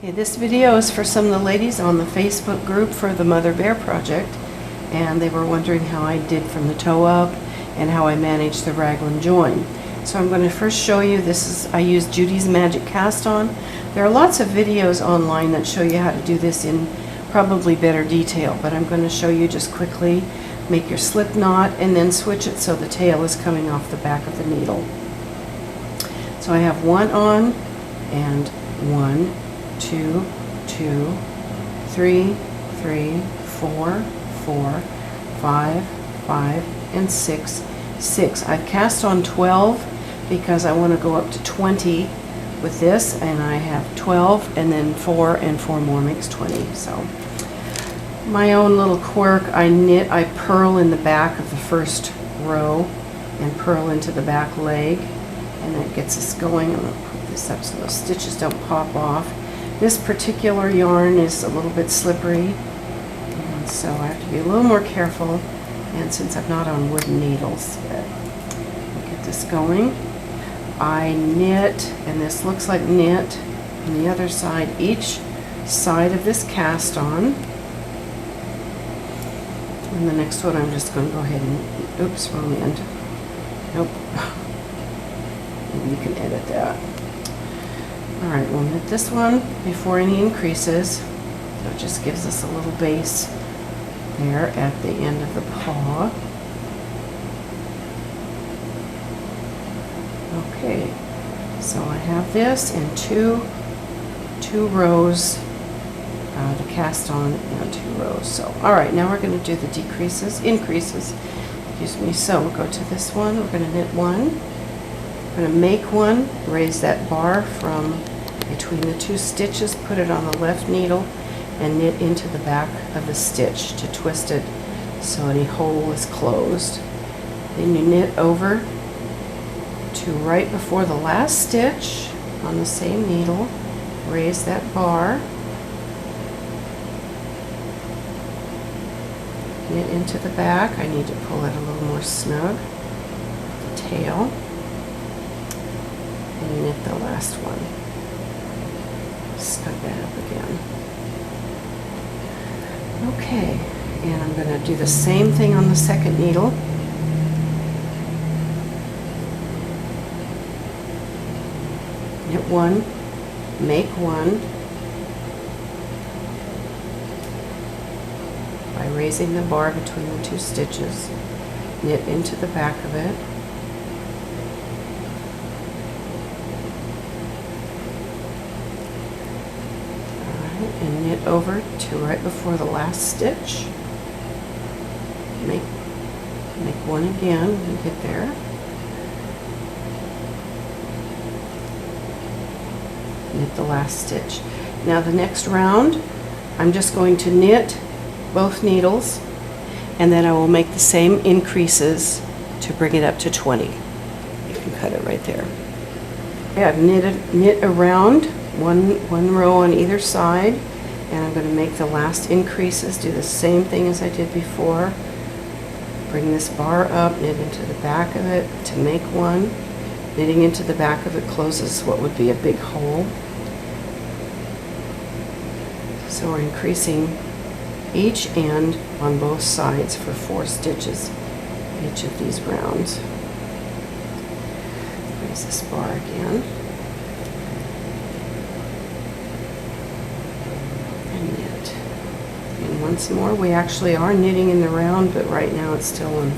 Okay, this video is for some of the ladies on the Facebook group for the Mother Bear Project, and they were wondering how I did from the toe up and how I managed the raglan join. So I'm going to first show you, I use Judy's Magic Cast On. There are lots of videos online that show you how to do this in probably better detail, but I'm going to show you just quickly. Make your slip knot and then switch it so the tail is coming off the back of the needle. So I have one on and 1, 2, 2, 3, 3, 4, 4, 5, 5, and 6, 6. I've cast on 12 because I want to go up to 20 with this, and I have 12 and then 4 and 4 more makes 20. So my own little quirk, I purl in the back of the first row and purl into the back leg, and that gets us going. I'm going to put this up so those stitches don't pop off. This particular yarn is a little bit slippery, and so I have to be a little more careful, and since I'm not on wooden needles yet, we'll get this going. I knit, and this looks like knit on the other side, each side of this cast on. And the next one I'm just going to go ahead and, oops, wrong end. Nope. Maybe you can edit that. Alright, we'll knit this one before any increases. So it just gives us a little base there at the end of the paw. Okay, so I have this in two rows to cast on and 2 rows. So, alright, now we're going to do the increases, excuse me. So we'll go to this one, we're going to knit 1, we're going to make 1, raise that bar from between the 2 stitches, put it on the left needle, and knit into the back of the stitch to twist it so any hole is closed. Then you knit over to right before the last stitch on the same needle, raise that bar, knit into the back. I need to pull it a little more snug, the tail, and knit the last one. Snug that up again. Okay, and I'm going to do the same thing on the second needle. Knit 1, make 1, by raising the bar between the 2 stitches, knit into the back of it, alright, and knit over to right before the last stitch, make 1 again and hit there, knit the last stitch. Now the next round I'm just going to knit both needles, and then I will make the same increases to bring it up to 20. You can cut it right there. Okay, I've knit around one row on either side, and I'm going to make the last increases, do the same thing as I did before. Bring this bar up, knit into the back of it to make 1. Knitting into the back of it closes what would be a big hole. So we're increasing each end on both sides for 4 stitches each of these rounds. Raise this bar again. And knit. And once more, we actually are knitting in the round, but right now it's still on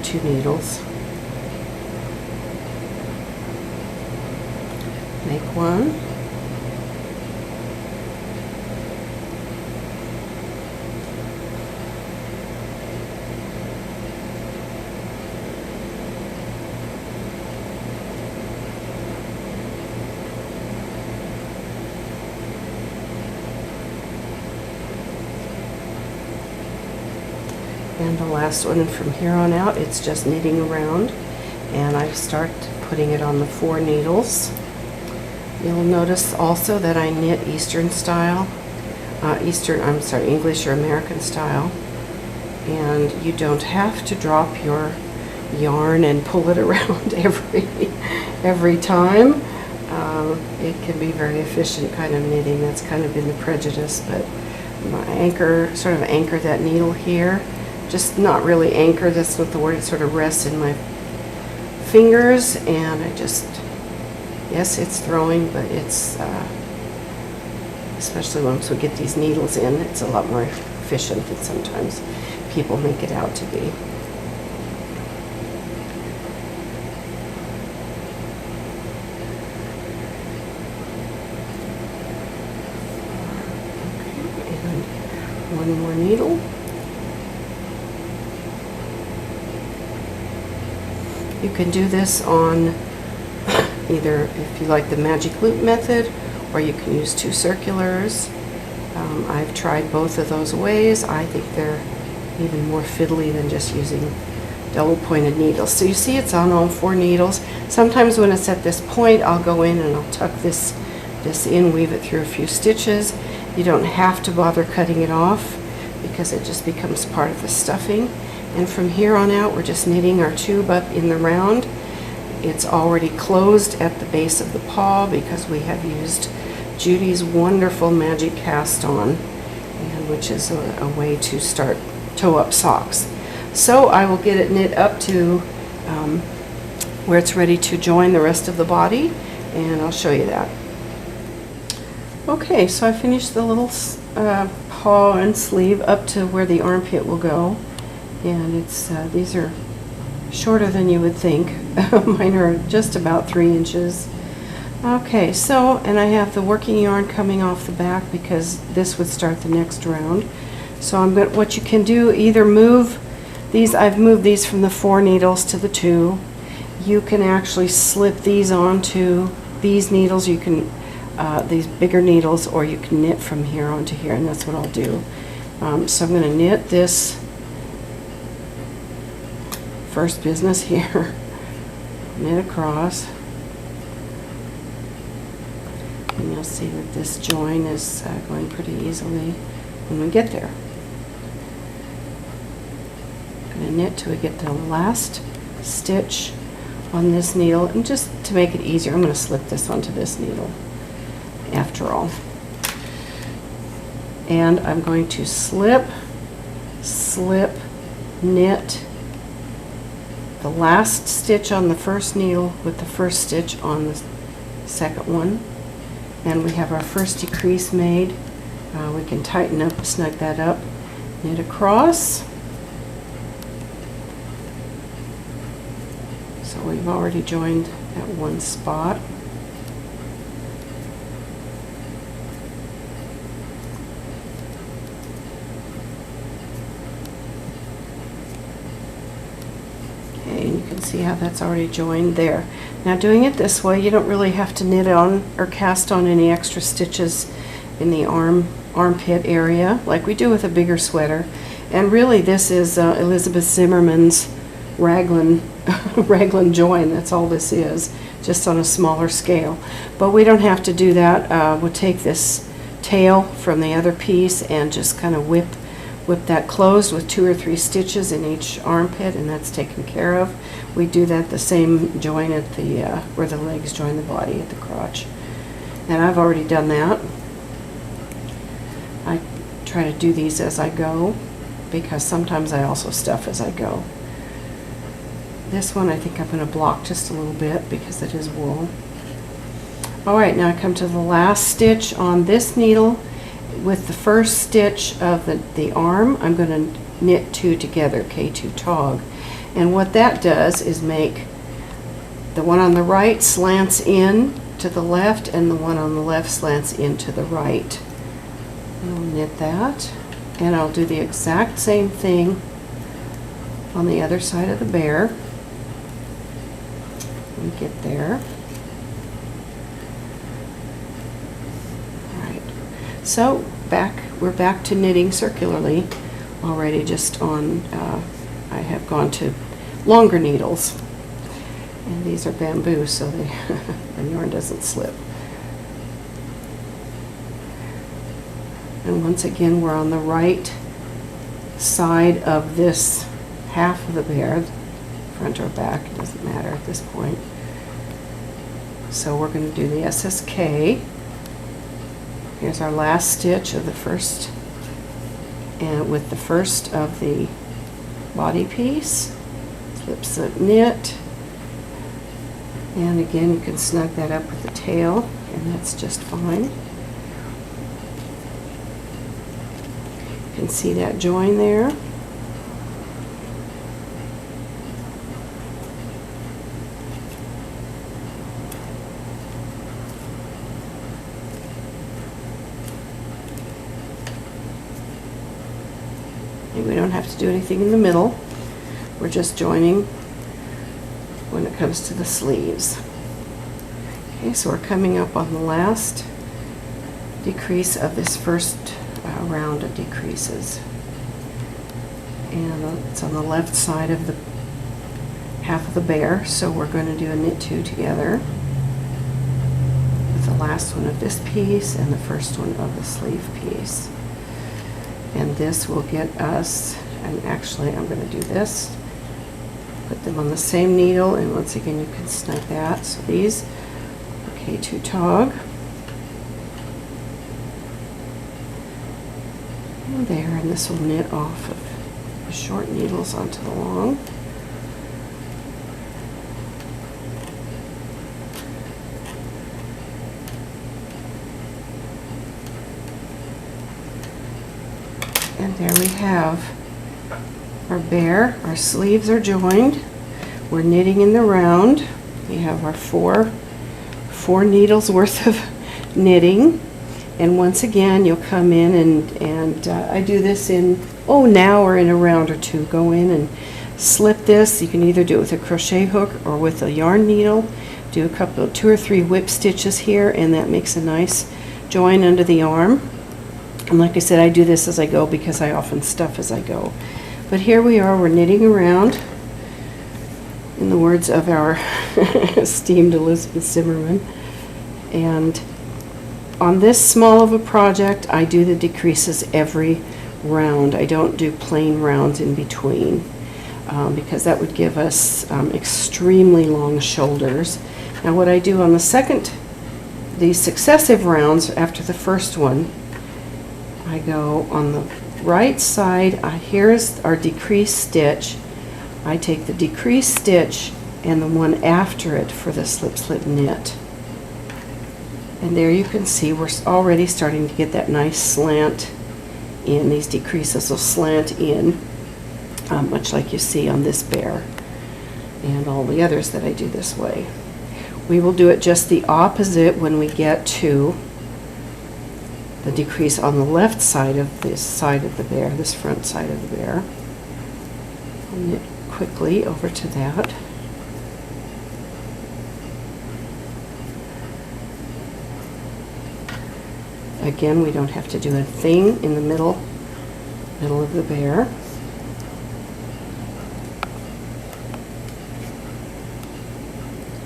2 needles. Make 1. And the last one, and from here on out it's just knitting around, and I start putting it on the 4 needles. You'll notice also that I knit Eastern style, English or American style, and you don't have to drop your yarn and pull it around every time. it can be very efficient kind of knitting. That's kind of been the prejudice, but sort of anchor that needle here. Just not really anchor, that's not the word, it sort of rests in my fingers, and I just, yes, it's throwing, but it's, especially once we get these needles in, it's a lot more efficient than sometimes people make it out to be. One more needle. You can do this on either, if you like the magic loop method, or you can use 2 circulars. I've tried both of those ways. I think they're even more fiddly than just using double pointed needles. So you see it's on all 4 needles. Sometimes when it's at this point, I'll go in and I'll tuck this in, weave it through a few stitches. You don't have to bother cutting it off because it just becomes part of the stuffing. And from here on out, we're just knitting our tube up in the round. It's already closed at the base of the paw because we have used Judy's wonderful magic cast on, and which is a way to start toe up socks. So I will get it knit up to where it's ready to join the rest of the body, and I'll show you that. Okay, so I finished the little paw and sleeve up to where the armpit will go, and it's these are shorter than you would think. Mine are just about 3 inches. Okay, so, and I have the working yarn coming off the back because this would start the next round. So I'm going, what you can do, either move these, I've moved these from the 4 needles to the 2. You can actually slip these onto these needles. You can these bigger needles, or you can knit from here onto here, and that's what I'll do. So I'm going to knit this first business here, knit across, and you'll see that this join is going pretty easily when we get there. I'm going to knit till we get to the last stitch on this needle, and just to make it easier, I'm going to slip this onto this needle after all. And I'm going to slip, knit the last stitch on the first needle with the first stitch on the second one. And we have our first decrease made. We can tighten up, snug that up, knit across. So we've already joined at one spot. See how that's already joined there. Now doing it this way, you don't really have to knit on or cast on any extra stitches in the armpit area like we do with a bigger sweater. And really this is Elizabeth Zimmerman's Raglan Raglan join. That's all this is, just on a smaller scale. But we don't have to do that. We'll take this tail from the other piece and just kind of whip that closed with 2 or 3 stitches in each armpit, and that's taken care of. We do that the same join at the where the legs join the body at the crotch, and I've already done that. I try to do these as I go because sometimes I also stuff as I go. This one I think I'm going to block just a little bit because it is wool. Alright, now I come to the last stitch on this needle. With the first stitch of the arm, I'm going to knit 2 together, K2 tog. And what that does is make the one on the right slants in to the left, and the one on the left slants in to the right. I'll knit that, and I'll do the exact same thing on the other side of the bear. We get there. So we're back to knitting circularly already, just on, I have gone to longer needles. And these are bamboo, so the yarn doesn't slip. And once again, we're on the right side of this half of the bear, front or back, it doesn't matter at this point. So we're going to do the SSK. Here's our last stitch of the first, and with the first of the body piece, slip slip knit, and again you can snug that up with the tail, and that's just fine. You can see that join there. And we don't have to do anything in the middle. We're just joining when it comes to the sleeves. Okay, so we're coming up on the last decrease of this first round of decreases. And it's on the left side of the half of the bear, so we're going to do a knit two together with the last one of this piece and the first one of the sleeve piece. And this will get us, and actually I'm going to do this, put them on the same needle, and once again you can snug that. So these are K2 tog, and there, and this will knit off of the short needles onto the long. And there we have our bear. Our sleeves are joined. We're knitting in the round. We have our four needles worth of knitting. And once again, you'll come in and I do this in, an hour in a round or two. Go in and slip this. You can either do it with a crochet hook or with a yarn needle. Do two or three whip stitches here, and that makes a nice join under the arm. And like I said, I do this as I go because I often stuff as I go. But here we are, we're knitting around, in the words of our esteemed Elizabeth Zimmerman. And on this small of a project, I do the decreases every round. I don't do plain rounds in between because that would give us extremely long shoulders. Now what I do on the successive rounds after the first one, I go on the right side, here is our decreased stitch. I take the decreased stitch and the one after it for the slip slip knit. And there you can see we're already starting to get that nice slant in. These decreases will slant in, much like you see on this bear and all the others that I do this way. We will do it just the opposite when we get to the decrease on the left side of this side of the bear, this front side of the bear. I'll knit quickly over to that. Again, we don't have to do a thing in the middle of the bear.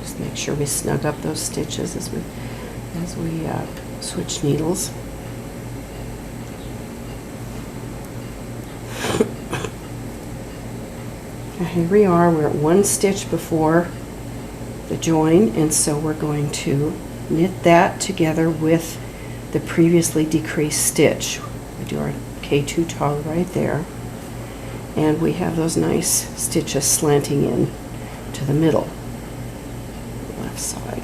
Just make sure we snug up those stitches as we switch needles. Here we are, we're at one stitch before the join, and so we're going to knit that together with the previously decreased stitch. We do our K2 tog right there, and we have those nice stitches slanting in to the middle, left side.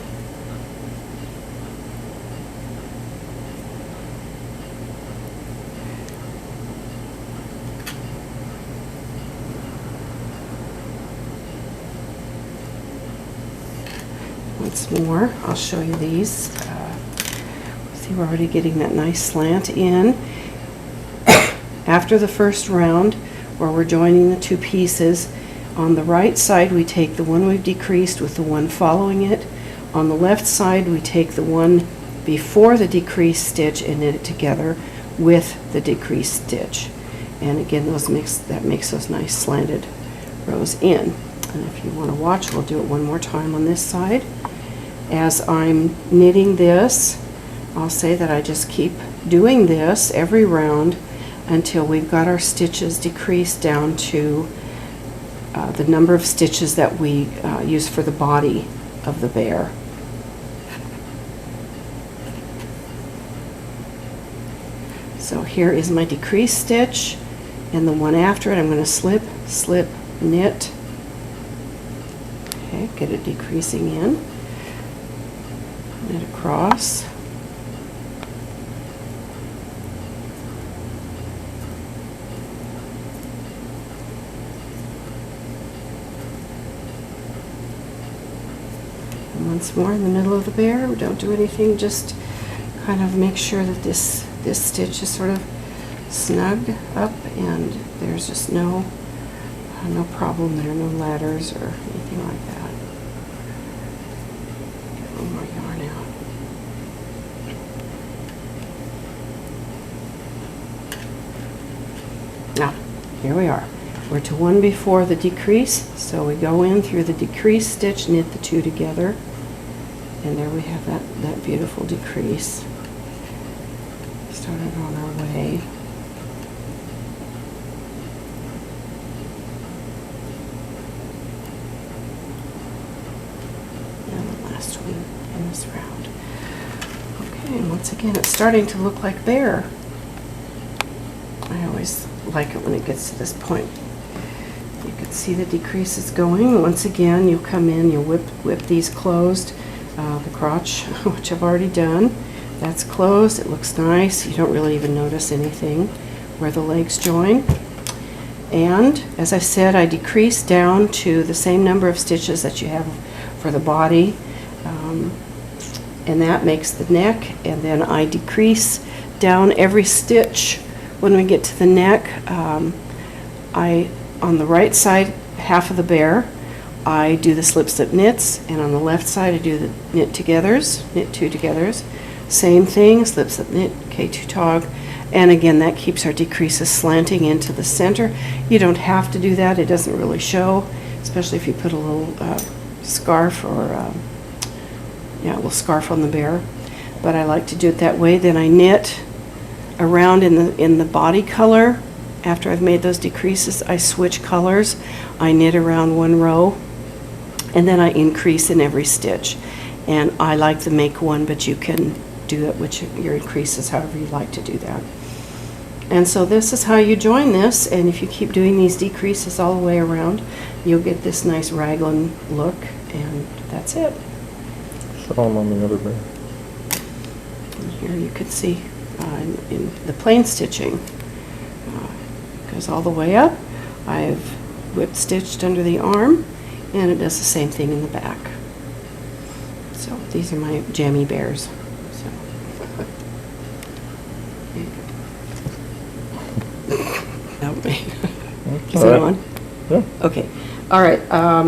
Once more, I'll show you these. See, we're already getting that nice slant in. After the first round, where we're joining the two pieces, on the right side we take the one we've decreased with the one following it. On the left side we take the one before the decreased stitch and knit it together with the decreased stitch. And again, that makes those nice slanted rows in. And if you want to watch, we'll do it one more time on this side. As I'm knitting this, I'll say that I just keep doing this every round until we've got our stitches decreased down to the number of stitches that we use for the body of the bear. So here is my decrease stitch, and the one after it I'm going to slip, slip, knit. Okay, get it decreasing in, knit across. And once more in the middle of the bear, we don't do anything, just kind of make sure that this stitch is sort of snug up and there's just no problem there, no ladders or anything like that. Get a little more yarn out. Now, here we are. We're to one before the decrease, so we go in through the decrease stitch, knit the two together, and there we have that beautiful decrease. Started on our way. And the last one in this round. Okay, and once again, it's starting to look like bear. I always like it when it gets to this point. You can see the decreases going. Once again, you'll come in, you'll whip these closed. The crotch, which I've already done. That's closed, it looks nice. You don't really even notice anything where the legs join. And as I said, I decrease down to the same number of stitches that you have for the body. And that makes the neck. And then I decrease down every stitch when we get to the neck. On the right side, half of the bear, I do the slip slip knits, and on the left side I do the knit togethers, knit two togethers. Same thing, slip slip knit, K2 tog, and again that keeps our decreases slanting into the center. You don't have to do that, it doesn't really show, especially if you put a little scarf or a little scarf on the bear. But I like to do it that way. Then I knit around in the body color. After I've made those decreases, I switch colors. I knit around one row, and then I increase in every stitch. And I like to make one, but you can do it with your increases however you like to do that. And so this is how you join this, and if you keep doing these decreases all the way around, you'll get this nice raglan look, and that's it. Show them on the other bear. And here you can see in the plain stitching, goes all the way up. I've whip stitched under the arm, and it does the same thing in the back. So these are my jammy bears. So. Help me. Is it on? Yeah. Okay. All right.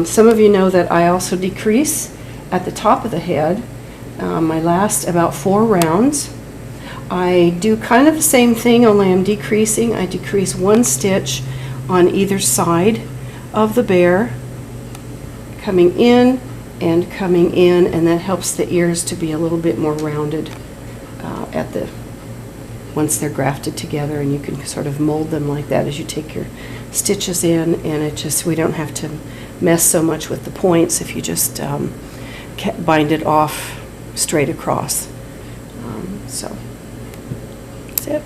Some of you know that I also decrease at the top of the head. My last about 4 rounds. I do kind of the same thing, only I'm decreasing. I decrease 1 stitch on either side of the bear, coming in, and that helps the ears to be a little bit more rounded once they're grafted together, and you can sort of mold them like that as you take your stitches in, and we don't have to mess so much with the points if you just bind it off straight across. So that's it.